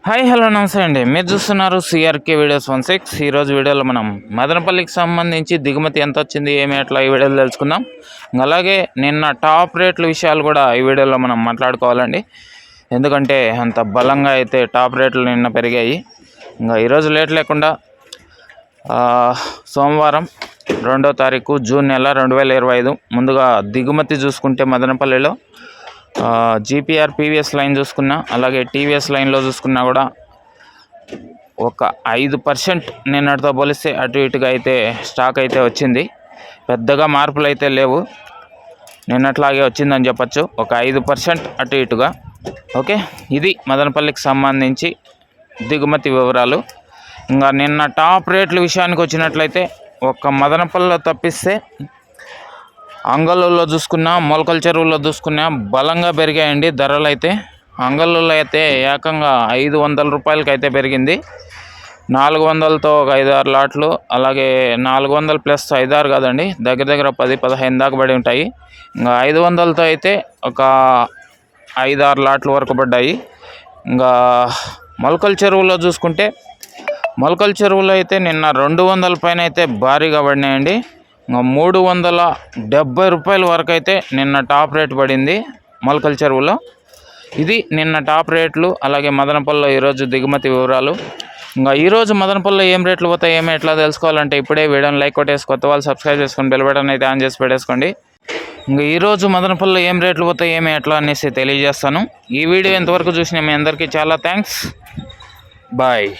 Hi hello నమస్తే అండి. మీరు చూస్తున్నారు సిఆర్కే వీడియోస్ 16. ఈరోజు వీడియోలో మనం మదనపల్లికి సంబంధించి దిగుమతి ఎంత వచ్చింది ఏమి ఎట్లా ఈ వీడియోలో తెలుసుకుందాం. అలాగే నిన్న టాప్ రేట్ల విషయాలు కూడా ఈ వీడియోలో మనం మాట్లాడుకోవాలండి. ఎందుకంటే అంత బలంగా అయితే టాప్ రేట్లు నిన్న పెరిగాయి. ఇంకా ఈరోజు లేట్ లేకుండా సోమవారం 2వ తారీఖు జూన్ నెల 2025 ముందుగా దిగుమతి చూసుకుంటే మదనపల్లిలో జీపీఆర్ పీవీఎస్ లైన్ చూసుకున్నా, అలాగే టీవీఎస్ లైన్లో చూసుకున్నా కూడా ఒక 5% నిన్నటితో పోలిస్తే అటు ఇటుగా అయితే స్టాక్ అయితే వచ్చింది. పెద్దగా మార్పులు అయితే లేవు, నిన్నట్లాగే వచ్చిందని చెప్పచ్చు. ఒక 5% అటు ఇటుగా. ఓకే, ఇది మదనపల్లికి సంబంధించి దిగుమతి వివరాలు. ఇంకా నిన్న టాప్ రేట్ల విషయానికి వచ్చినట్లయితే ఒక మదనపల్లిలో తప్పిస్తే అంగళ్ళలో చూసుకున్నా, మొలకల చెరువులో చూసుకున్నా బలంగా పెరిగాయండి ధరలు అయితే. అంగళ్ళలో అయితే ఏకంగా 500 రూపాయలకి అయితే పెరిగింది. 400తో ఒక 5-6 లాట్లు, అలాగే 400 ప్లస్ 5-6 కాదండి, దగ్గర దగ్గర 10-15 దాకా పడి ఉంటాయి. ఇంకా 500తో అయితే ఒక 5-6 లాట్ల వరకు పడ్డాయి. ఇంకా మొలకల చెరువులో చూసుకుంటే, మొలకల చెరువులో అయితే నిన్న 200 పైన అయితే భారీగా పడినాయండి. 370 రూపాయల వరకు అయితే నిన్న టాప్ రేట్ పడింది మొలకల చెరువులో. ఇది నిన్న టాప్ రేట్లు. అలాగే మదనపల్లిలో ఈరోజు దిగుమతి వివరాలు. ఇంకా ఈరోజు మదనపల్లిలో ఏం రేట్లు పోతాయి ఏమి ఎట్లా తెలుసుకోవాలంటే ఇప్పుడే వీడియోని లైక్ కొట్టేసి, కొత్త వాళ్ళు సబ్స్క్రైబ్ చేసుకొని బెల్ బటన్ అయితే ఆన్ చేసి పెట్టేసుకోండి. ఇంకా ఈరోజు మదనపల్లిలో ఏం రేట్లు పోతాయి ఏమి ఎట్లా అనేసి తెలియజేస్తాను. ఈ వీడియో ఎంతవరకు చూసిన మీ అందరికీ చాలా థ్యాంక్స్. బాయ్.